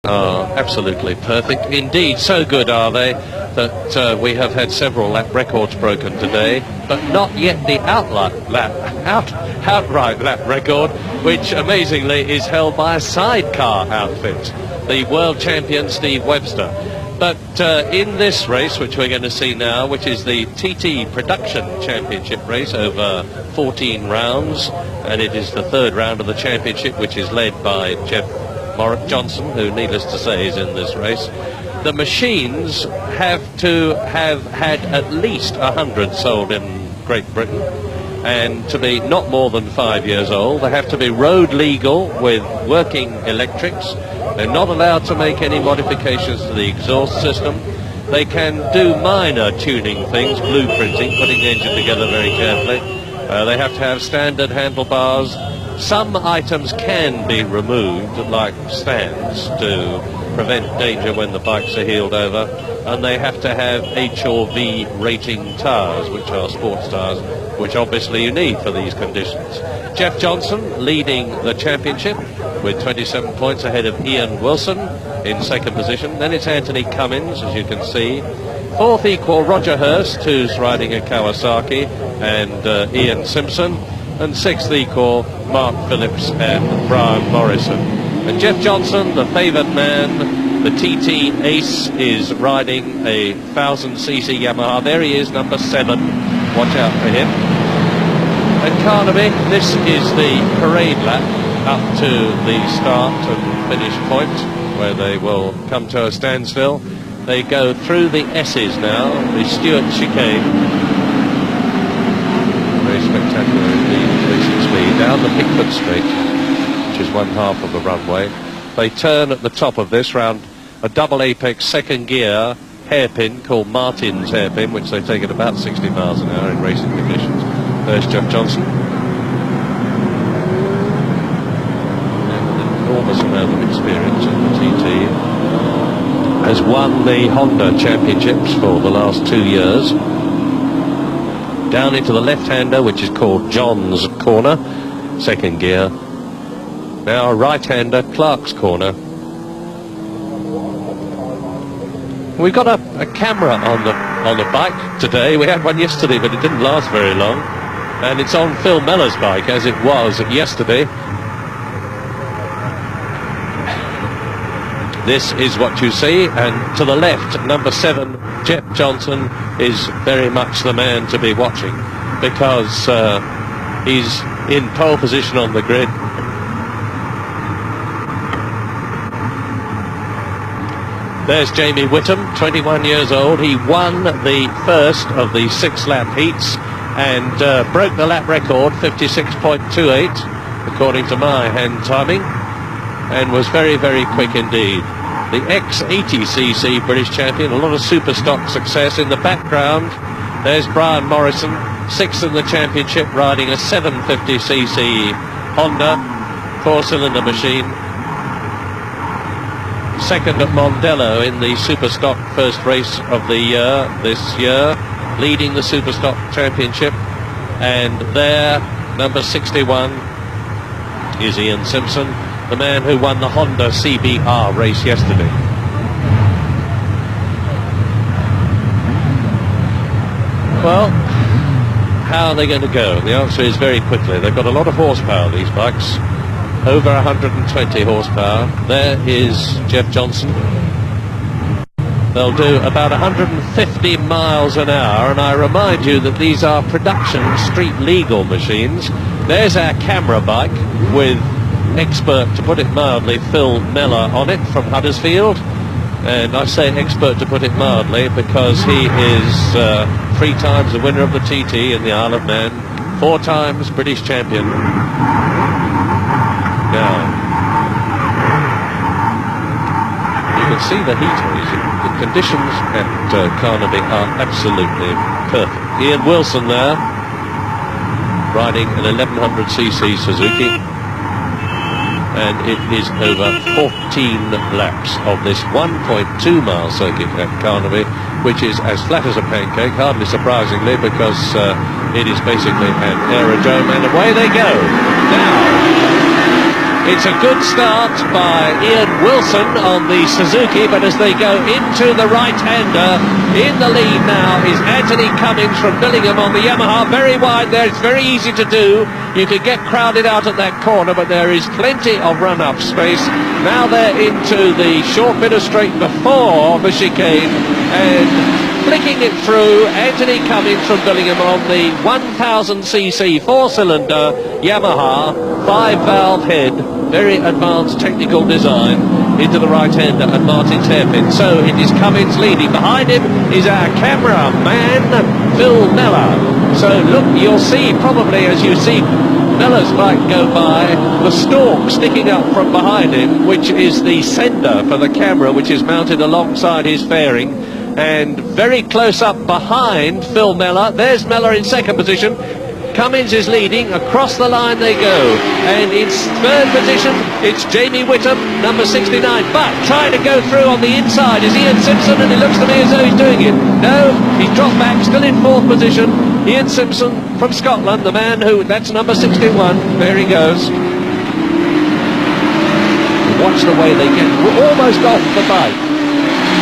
Are absolutely perfect. Indeed, so good are they that we have had several lap records broken today, but not yet the outright lap record, which amazingly is held by a sidecar outfit, the world champion Steve Webster. But in this race, which we're going to see now, which is the TT Production Championship race over 14 rounds, and it is the third round of the championship, which is led by Jeff Johnson, who, needless to say, is in this race. The machines have to have had at least 100 sold in Great Britain, and to be not more than 5 years old. They have to be road legal with working electrics. They're not allowed to make any modifications to the exhaust system. They can do minor tuning things, blueprinting, putting the engine together very carefully. They have to have standard handlebars. Some items can be removed, like stands, to prevent danger when the bikes are heeled over, and they have to have H or V rating tyres, which are sports tyres, which obviously you need for these conditions. Jeff Johnson leading the championship with 27 points ahead of Ian Wilson in second position. Then it's Anthony Cummins, as you can see. Fourth equal, Roger Hurst, who's riding a Kawasaki, and Ian Simpson. And sixth equal, Mark Phillips and Brian Morrison. And Jeff Johnson, the favoured man, the TT Ace, is riding a 1000cc Yamaha. There he is, number 7. Watch out for him. At Carnaby, this is the parade lap up to the start and finish point, where they will come to a standstill. They go through the S's now, the Stewart chicane. Very spectacular indeed, increasing speed down the Pickford Street, which is one half of the runway. They turn at the top of this round a double apex second gear hairpin called Martin's hairpin, which they take at about 60 miles an hour in racing conditions. There's Jeff Johnson. And an enormous amount of experience in the TT. Has won the Honda championships for the last 2 years. Down into the left-hander, which is called John's Corner, second gear. Now right-hander, Clark's Corner. We've got a camera on the bike today. We had one yesterday, but it didn't last very long. And it's on Phil Mellor's bike, as it was yesterday. This is what you see, and to the left, number 7, Jeff Johnson, is very much the man to be watching, because he's in pole position on the grid. There's Jamie Whittam, 21 years old. He won the first of the 6-lap heats and broke the lap record, 56.28, according to my hand timing, and was very, very quick indeed. The ex-80cc British champion, a lot of super stock success. In the background, there's Brian Morrison, 6th in the championship, riding a 750cc Honda 4-cylinder machine. Second at Mondello in the super stock first race of the year, this year, leading the super stock championship. And there, number 61, is Ian Simpson, the man who won the Honda CBR race yesterday. Well, how are they going to go? The answer is very quickly. They've got a lot of horsepower, these bikes. Over 120 horsepower. There is Jeff Johnson. They'll do about 150 miles an hour, and I remind you that these are production street legal machines. There's our camera bike with expert, to put it mildly, Phil Mellor on it from Huddersfield. And I say expert to put it mildly because he is 3 times the winner of the TT in the Isle of Man, 4 times British champion. Now, you can see the heat race. The conditions at Carnaby are absolutely perfect. Ian Wilson there, riding an 1100cc Suzuki. And it is over 14 laps of this 1.2-mile circuit at Carnaby, which is as flat as a pancake, hardly surprisingly, because it is basically an aerodrome, and away they go. Now, It's a good start by Ian Wilson on the Suzuki, but as they go into the right-hander, in the lead now is Anthony Cummins from Billingham on the Yamaha. Very wide there, it's very easy to do. You could get crowded out at that corner, but there is plenty of run-up space. Now they're into the short bit of straight before the chicane, and flicking it through, Anthony Cummins from Billingham on the 1000cc four-cylinder Yamaha 5-valve head, very advanced technical design, into the right-hander and Martin's hairpin. So it is Cummins leading. Behind him is our camera man, Phil Mellor. So look, you'll see probably as you see Mellor's bike go by, the stalk sticking up from behind him, which is the sender for the camera, which is mounted alongside his fairing. And very close up behind Phil Mellor, there's Mellor in second position. Cummins is leading, across the line they go, and in third position it's Jamie Whittam, number 69, but trying to go through on the inside is Ian Simpson, and it looks to me as though he's doing it. No, he's dropped back, still in fourth position. Ian Simpson from Scotland, the man who, that's number 61, there he goes. Watch the way they get almost off the bike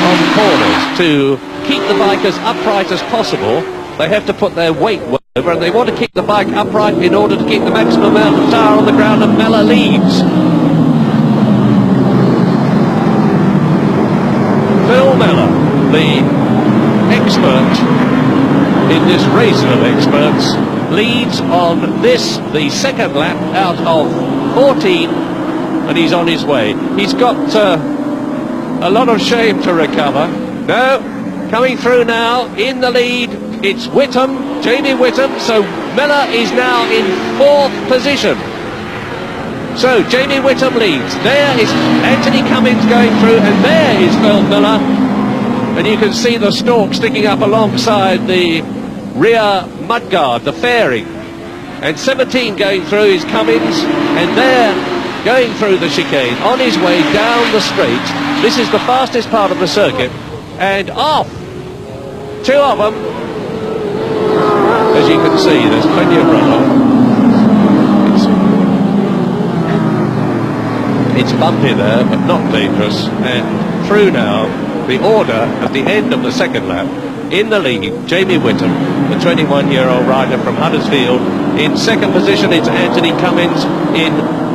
on corners. To keep the bike as upright as possible, they have to put their weight over, and they want to keep the bike upright in order to keep the maximum amount of tire on the ground, and Mellor leads. Phil Mellor, the expert in this race of experts, leads on this, the second lap out of 14, and he's on his way. He's got a lot of shame to recover. No, coming through now in the lead, it's Whittam, Jamie Whittam. So Mellor is now in fourth position. So Jamie Whittam leads. There is Anthony Cummins going through, and there is Phil Mellor. And you can see the stalk sticking up alongside the rear mudguard, the fairing. And 17 going through is Cummins, and there, going through the chicane, on his way down the straight. This is the fastest part of the circuit, and off! Two of them. As you can see, there's plenty of runoff. It's bumpy there, but not dangerous. And through now, the order at the end of the second lap. In the lead, Jamie Whittam, the 21-year-old rider from Huddersfield. In second position, it's Anthony Cummins. In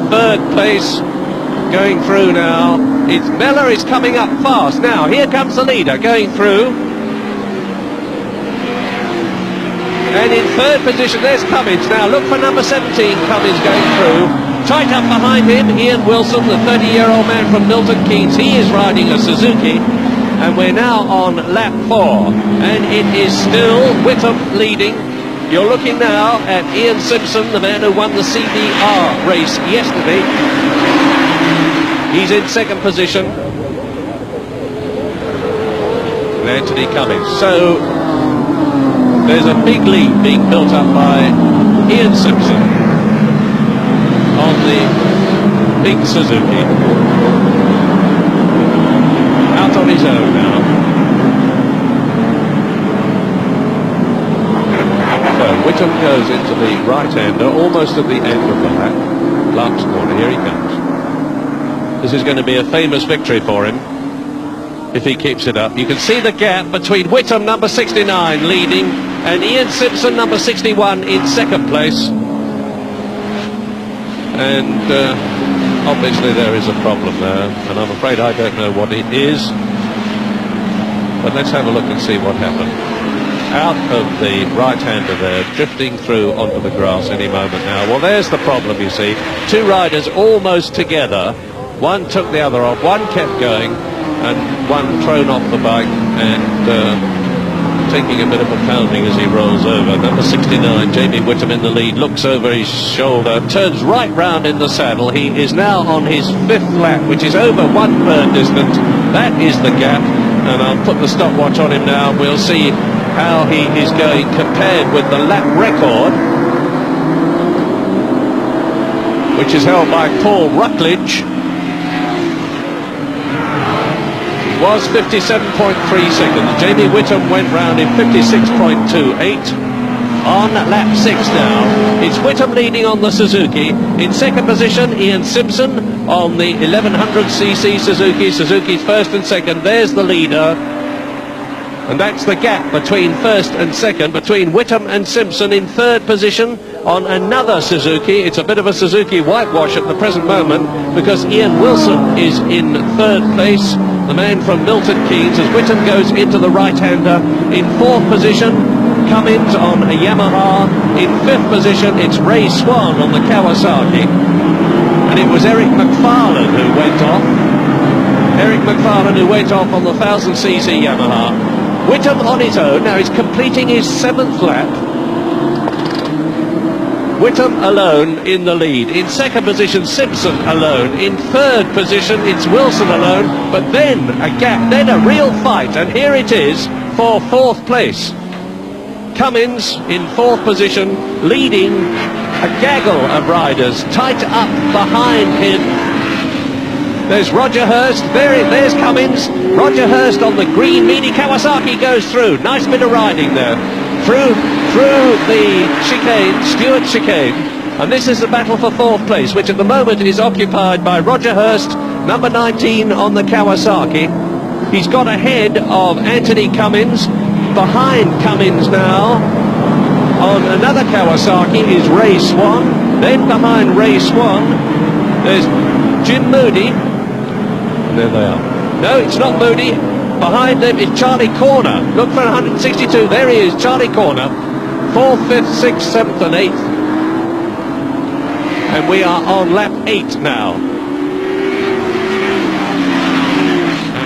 third place, going through now, it's Mellor is coming up fast. Now, here comes the leader going through. And in third position, there's Cummins. Now, look for number 17, Cummins going through. Tight up behind him, Ian Wilson, the 30-year-old man from Milton Keynes. He is riding a Suzuki. And we're now on lap 4. And it is still Whittam leading. You're looking now at Ian Simpson, the man who won the CBR race yesterday. He's in second position. And Anthony Cummins. So there's a big lead being built up by Ian Simpson on the big Suzuki. Out on his own now. So Whittam goes into the right-hander, almost at the end of the lap. Last corner, here he comes. This is going to be a famous victory for him if he keeps it up. You can see the gap between Whittam, number 69, leading, and Ian Simpson, number 61, in second place. And obviously there is a problem there, and I'm afraid I don't know what it is. But let's have a look and see what happened. Out of the right-hander there, drifting through onto the grass any moment now. Well, there's the problem, you see. Two riders almost together. One took the other off, one kept going, and one thrown off the bike and taking a bit of a pounding as he rolls over. Number 69, Jamie Whittam in the lead, looks over his shoulder, turns right round in the saddle. He is now on his fifth lap, which is over 1/3 distance. That is the gap, and I'll put the stopwatch on him now. We'll see how he is going compared with the lap record, which is held by Paul Ruckledge. Was 57.3 seconds. Jamie Whittam went round in 56.28. On lap 6 now. It's Whittam leading on the Suzuki. In second position, Ian Simpson on the 1100cc Suzuki. Suzuki's first and second. There's the leader. And that's the gap between first and second, between Whittam and Simpson in third position on another Suzuki. It's a bit of a Suzuki whitewash at the present moment because Ian Wilson is in third place, the man from Milton Keynes, as Whittam goes into the right-hander. In fourth position, Cummins on a Yamaha. In fifth position, it's Ray Swan on the Kawasaki. And it was Eric McFarlane who went off. Eric McFarlane who went off on the 1000cc Yamaha. Whittam on his own, now he's completing his 7th lap. Whittam alone in the lead. In second position, Simpson alone. In third position, it's Wilson alone. But then a gap, then a real fight. And here it is for fourth place. Cummins in fourth position, leading a gaggle of riders tight up behind him. There's Roger Hurst, there's Cummins. Roger Hurst on the green Mini Kawasaki goes through. Nice bit of riding there. Through the chicane, Stewart chicane. And this is the battle for fourth place, which at the moment is occupied by Roger Hurst, number 19 on the Kawasaki. He's got ahead of Anthony Cummins. Behind Cummins now, on another Kawasaki, is Ray Swan. Then behind Ray Swan, there's Jim Moody. And there they are. No, it's not Moody. Behind them is Charlie Corner. Look for 162. There he is, Charlie Corner. 4th, 5th, 6th, 7th and 8th. And we are on lap 8 now.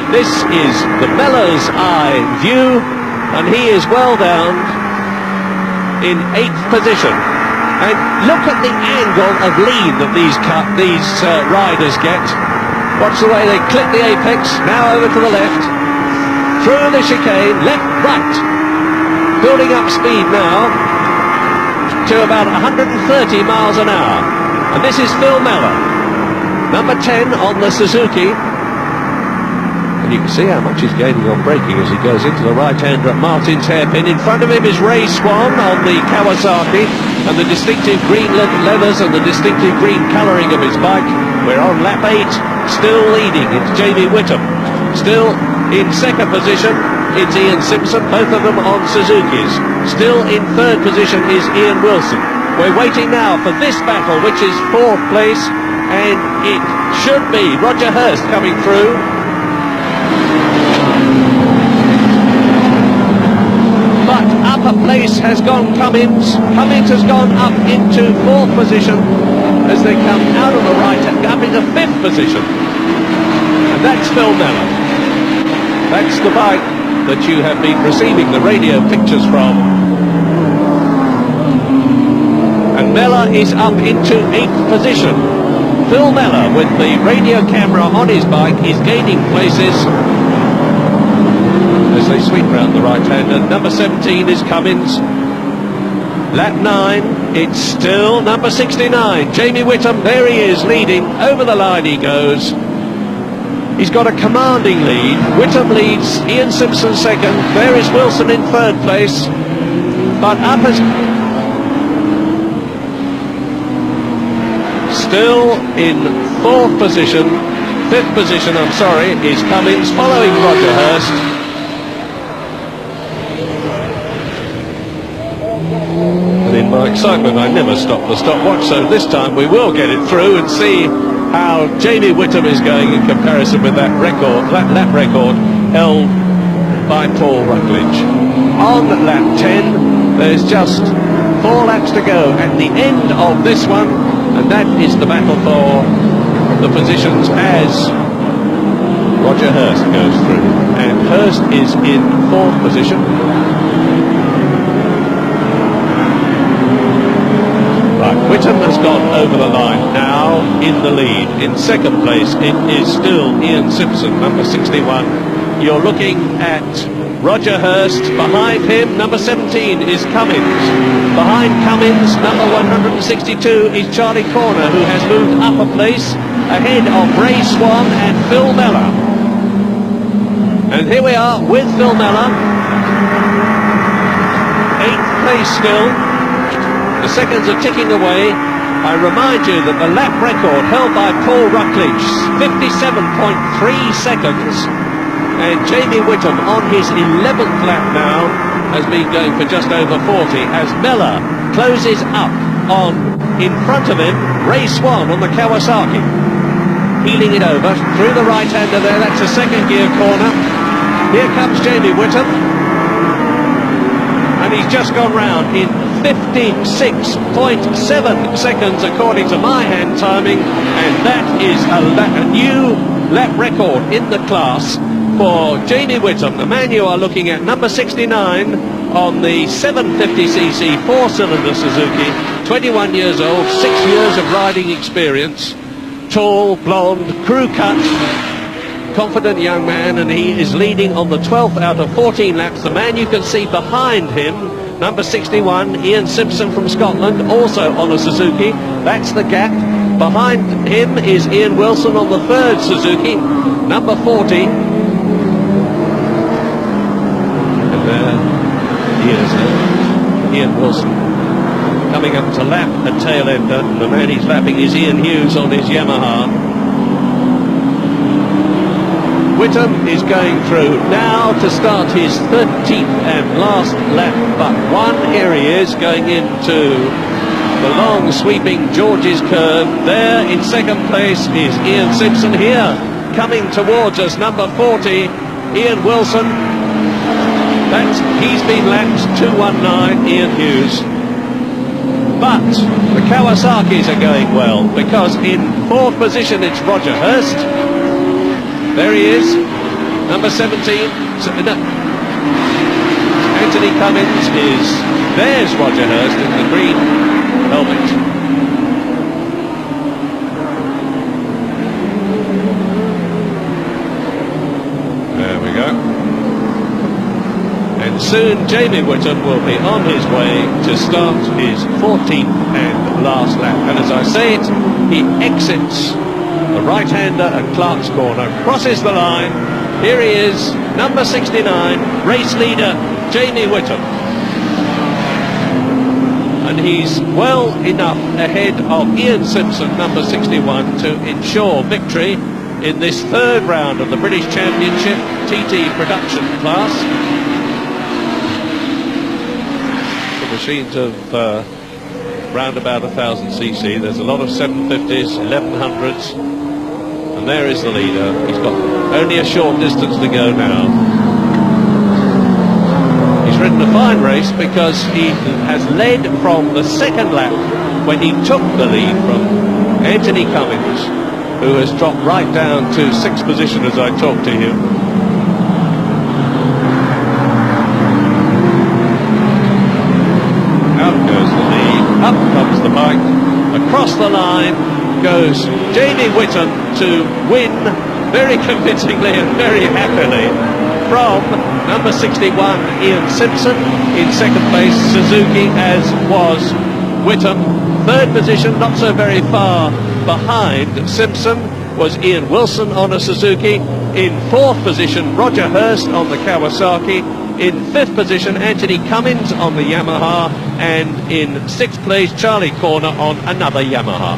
This is the Mellor's Eye view, and he is well down in 8th position. And look at the angle of lead that these riders get. Watch the way they clip the apex, now over to the left, through the chicane, left, right, building up speed now to about 130 miles an hour. And this is Phil Mellor, number 10 on the Suzuki. And you can see how much he's gaining on braking as he goes into the right-hander at Martin's hairpin. In front of him is Ray Swan on the Kawasaki, and the distinctive green leathers and the distinctive green colouring of his bike. We're on lap 8, still leading. It's Jamie Whittam. Still in second position, it's Ian Simpson, both of them on Suzukis. Still in third position is Ian Wilson. We're waiting now for this battle, which is fourth place, and it should be Roger Hurst coming through. But up a place has gone Cummins. Cummins has gone up into fourth position as they come out of the right and up into fifth position. And that's Phil Mellor. That's the bike that you have been receiving the radio pictures from. And Mellor is up into 8th position. Phil Mellor, with the radio camera on his bike, is gaining places as they sweep round the right-hander. Number 17 is Cummins. Lap 9, it's still number 69, Jamie Whittam. There he is, leading. Over the line he goes. He's got a commanding lead. Whittam leads, Ian Simpson second. There is Wilson in third place. But up as... Still in fourth position, fifth position, I'm sorry, is Cummins, following Roger Hurst. In my excitement, I never stop the stopwatch, so this time we will get it through and see how Jamie Whittam is going in comparison with that record, that lap record held by Paul Rutledge. On lap 10, there's just 4 laps to go at the end of this one, and that is the battle for the positions as Roger Hurst goes through. And Hurst is in fourth position. Whittam has gone over the line, now in the lead. In second place, it is still Ian Simpson, number 61. You're looking at Roger Hurst. Behind him, number 17 is Cummins. Behind Cummins, number 162 is Charlie Corner, who has moved up a place, ahead of Ray Swan and Phil Mellor. And here we are with Phil Mellor. 8th place still. The seconds are ticking away. I remind you that the lap record held by Paul Ruckledge, 57.3 seconds, and Jamie Whittam on his 11th lap now has been going for just over 40 as Miller closes up on, in front of him, Ray Swan on the Kawasaki. Heeling it over through the right-hander there, that's a second gear corner. Here comes Jamie Whittam, and he's just gone round in 56.7 seconds according to my hand timing, and that is a new lap record in the class for Jamie Whittam, the man you are looking at, number 69 on the 750cc four-cylinder Suzuki, 21 years old, 6 years of riding experience, tall, blonde, crew cut, confident young man, and he is leading on the 12th out of 14 laps. The man you can see behind him, number 61, Ian Simpson from Scotland, also on a Suzuki. That's the gap. Behind him is Ian Wilson on the third Suzuki, number 40. And there he is, Ian Wilson, coming up to lap a tail ender. The man he's lapping is Ian Hughes on his Yamaha. Whittam is going through now to start his 13th and last lap, but one. Here he is going into the long sweeping George's curve. There in second place is Ian Simpson. Here coming towards us, number 40, Ian Wilson. He's been lapped 2:19, Ian Hughes. But the Kawasaki's are going well, because in fourth position it's Roger Hurst. There he is, number 17. Anthony Cummins is, there's Roger Hurst in the green helmet. There we go. And soon Jamie Whittam will be on his way to start his 14th and last lap. And as I say it, he exits the right-hander at Clark's Corner, crosses the line. Here he is, number 69, race leader Jamie Whittam. And he's well enough ahead of Ian Simpson, number 61, to ensure victory in this third round of the British Championship TT production class. The machines of round about 1000cc. There's a lot of 750s, 1100s. And there is the leader. He's got only a short distance to go now. He's ridden a fine race because he has led from the second lap when he took the lead from Anthony Cummins, who has dropped right down to sixth position as I talk to you. Out goes the lead, up comes the bike, across the line goes Jamie Whittam to win very convincingly and very happily from number 61 Ian Simpson. In second place Suzuki, as was Whittam. Third position, not so very far behind Simpson, was Ian Wilson on a Suzuki. In fourth position Roger Hurst on the Kawasaki. In fifth position Anthony Cummins on the Yamaha, and in sixth place Charlie Corner on another Yamaha.